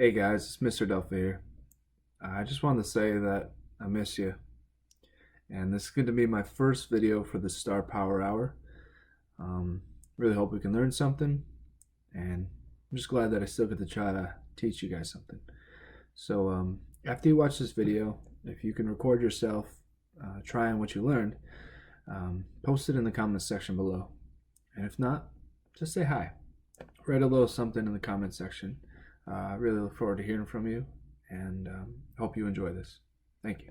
Hey guys, it's Mr. Delpha here. I just wanted to say that I miss you, and this is going to be my first video for the S.T.A.R Power Hour. Um, really hope we can learn something, and I'm just glad that I still get to try to teach you guys something. So after you watch this video, if you can record yourself trying what you learned, post it in the comments section below. And if not, just say hi. Write a little something in the comment section. I really look forward to hearing from you, and hope you enjoy this. Thank you.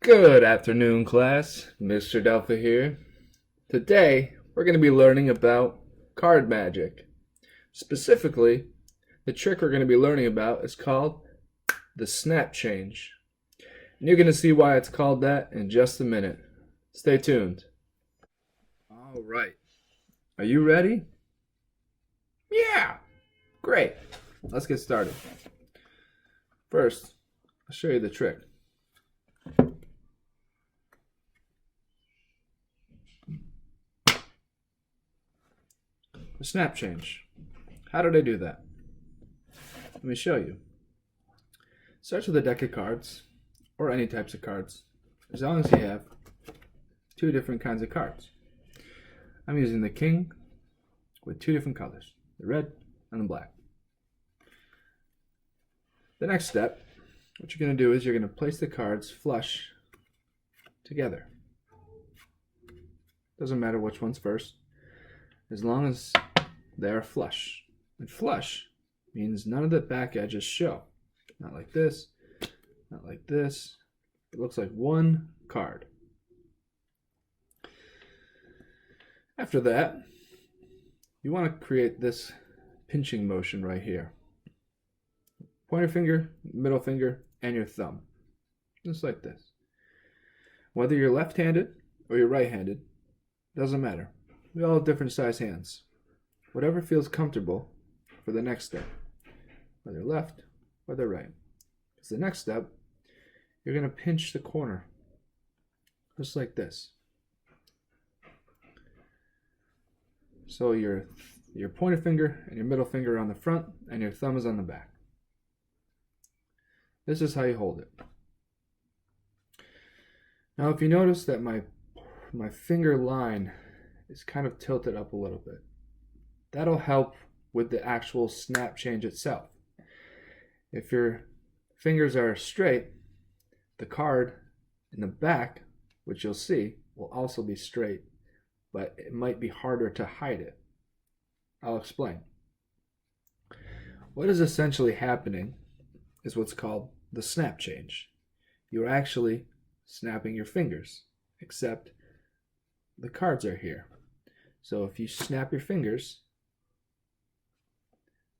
Good afternoon, class. Mr. Delpha here. Today, we're going to be learning about card magic. Specifically, the trick we're going to be learning about is called the snap change. And you're going to see why it's called that in just a minute. Stay tuned. All right. Are you ready? Yeah! Great. Let's get started. First, I'll show you the trick. The snap change. How did I do that? Let me show you. Starts with a deck of cards, or any types of cards, as long as you have two different kinds of cards. I'm using the king with two different colors, the red and the black. The next step, what you're going to do is you're going to place the cards flush together. Doesn't matter which one's first, as long as they are flush. And flush means none of the back edges show. Not like this, not like this. It looks like one card. After that, you want to create this pinching motion right here. Pointer finger, middle finger, and your thumb. Just like this. Whether you're left-handed or you're right-handed, doesn't matter. We all have different size hands. Whatever feels comfortable for the next step, whether left or the right. Because the next step, you're going to pinch the corner, just like this. So your pointer finger and your middle finger are on the front, and your thumb is on the back. This is how you hold it. Now, if you notice that my finger line is kind of tilted up a little bit, that'll help with the actual snap change itself. If your fingers are straight, the card in the back, which you'll see, will also be straight, but it might be harder to hide it. I'll explain. What is essentially happening is what's called the snap change. You're actually snapping your fingers, except the cards are here. So if you snap your fingers,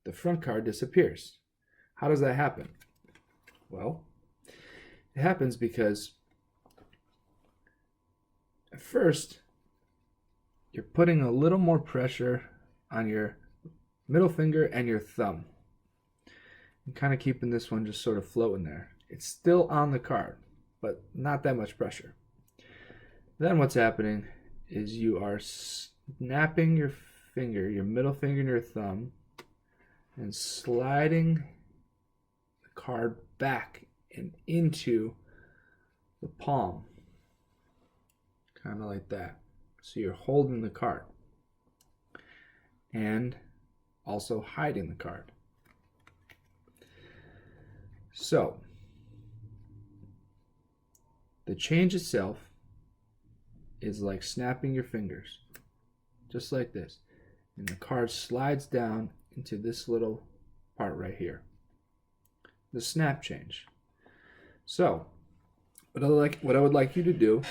the front card disappears. How does that happen? Well, it happens because at first you're putting a little more pressure on your middle finger and your thumb, and kind of keeping this one just sort of floating there. It's still on the card, but not that much pressure. Then what's happening is you are snapping your finger, your middle finger and your thumb, and sliding the card back and into the palm, kind of like that. So you're holding the card and also hiding the card. So the change itself is like snapping your fingers, just like this, and the card slides down into this little part right here, the snap change. So what I would like you to do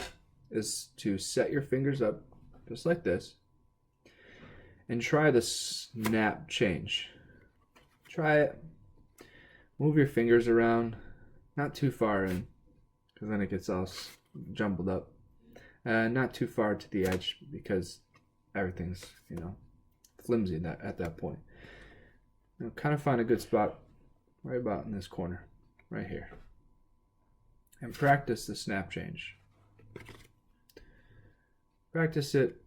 is to set your fingers up just like this and try the snap change. Try it. Move your fingers around, not too far in, because then it gets all jumbled up. Not too far to the edge, because everything's, flimsy at that point. Now kind of find a good spot right about in this corner, right here. And practice the snap change. Practice it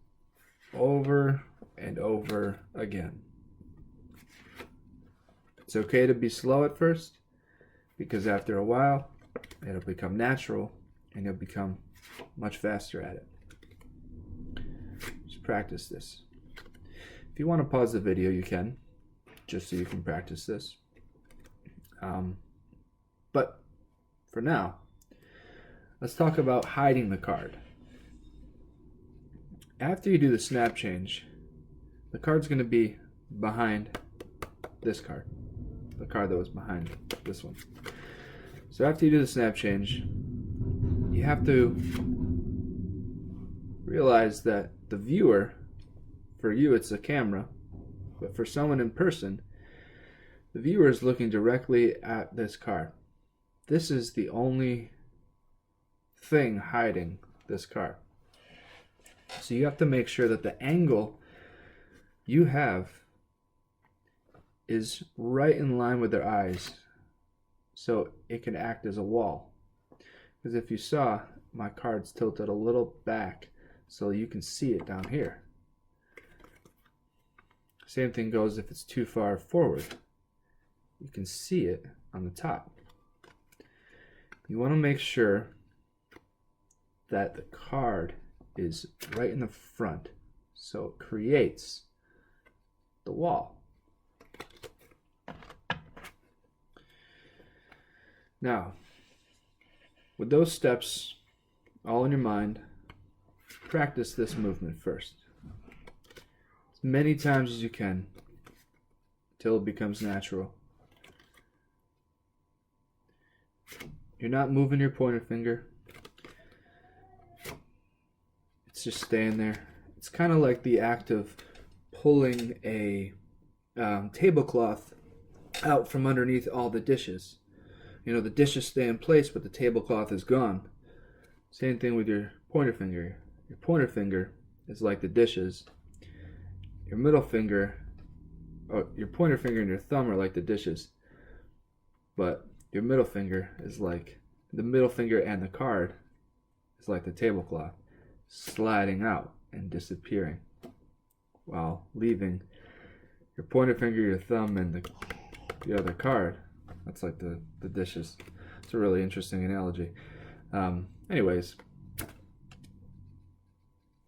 over and over again. It's okay to be slow at first, because after a while, it'll become natural and you'll become much faster at it. Just practice this. If you want to pause the video, you can, just so you can practice this. But for now, let's talk about hiding the card. After you do the snap change, the card's going to be behind this card, the card that was behind this one. So after you do the snap change, you have to realize that the viewer, for you it's a camera, but for someone in person, the viewer is looking directly at this card. This is the only thing hiding this card. So you have to make sure that the angle you have is right in line with their eyes, so it can act as a wall. Because if you saw, my card's tilted a little back so you can see it down here. Same thing goes if it's too far forward. You can see it on the top. You want to make sure that the card is right in the front, so it creates the wall. Now, with those steps all in your mind, practice this movement first, as many times as you can, until it becomes natural. You're not moving your pointer finger. It's just staying there. It's kind of like the act of pulling a tablecloth out from underneath all the dishes. You know, the dishes stay in place, but the tablecloth is gone. Same thing with your pointer finger. Your pointer finger is like the dishes. Your middle finger, or your pointer finger and your thumb are like the dishes. But your middle finger is like, the middle finger and the card is like the tablecloth, sliding out and disappearing, while leaving your pointer finger, your thumb, and the other card. That's like the dishes. It's a really interesting analogy. Anyways,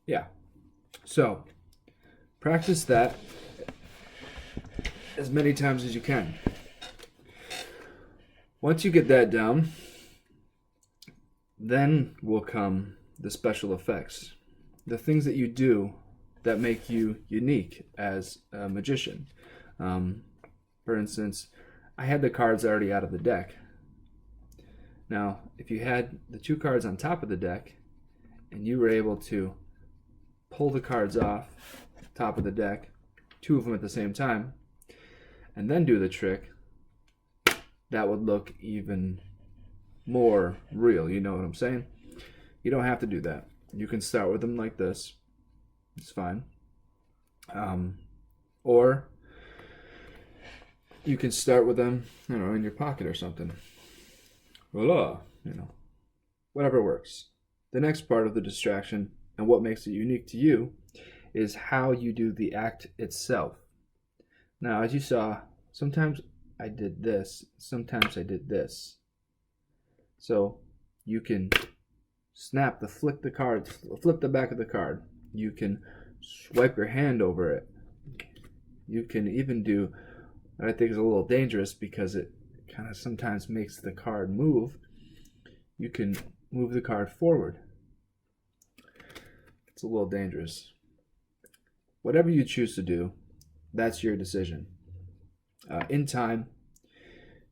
yeah. So, practice that as many times as you can. Once you get that down, then will come the special effects. The things that you do that make you unique as a magician. For instance, I had the cards already out of the deck. Now, if you had the two cards on top of the deck, and you were able to pull the cards off top of the deck, two of them at the same time, and then do the trick, that would look even more real. You know what I'm saying? You don't have to do that. You can start with them like this. It's fine. Or you can start with them, you know, in your pocket or something. Voila, you know, whatever works. The next part of the distraction and what makes it unique to you is how you do the act itself. Now, as you saw, sometimes I did this, sometimes I did this. So you can flip the back of the card. You can swipe your hand over it. You can even do what I think is a little dangerous because it kind of sometimes makes the card move. You can move the card forward. It's a little dangerous. Whatever you choose to do, that's your decision. In time,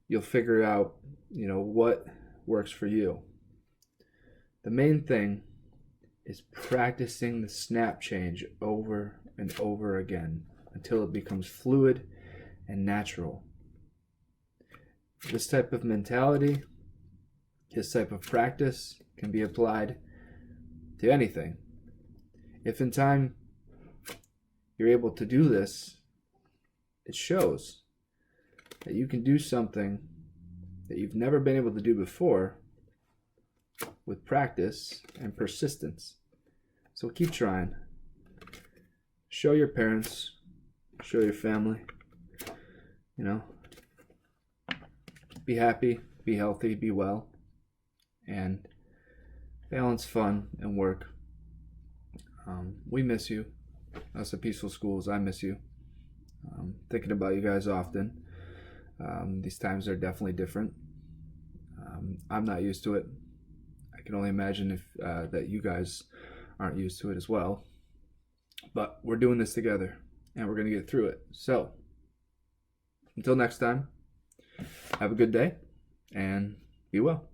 you'll figure out, you know, what works for you. The main thing is practicing the snap change over and over again until it becomes fluid and natural. This type of mentality, this type of practice can be applied to anything. If in time you're able to do this, it shows. that you can do something that you've never been able to do before with practice and persistence. So keep trying. Show your parents, show your family, you know, be happy, be healthy, be well, and balance fun and work. We miss you. Us at Peaceful Schools, I miss you. Thinking about you guys often. These times are definitely different. I'm not used to it. I can only imagine if that you guys aren't used to it as well. But we're doing this together, and we're going to get through it. So, until next time, have a good day, and be well.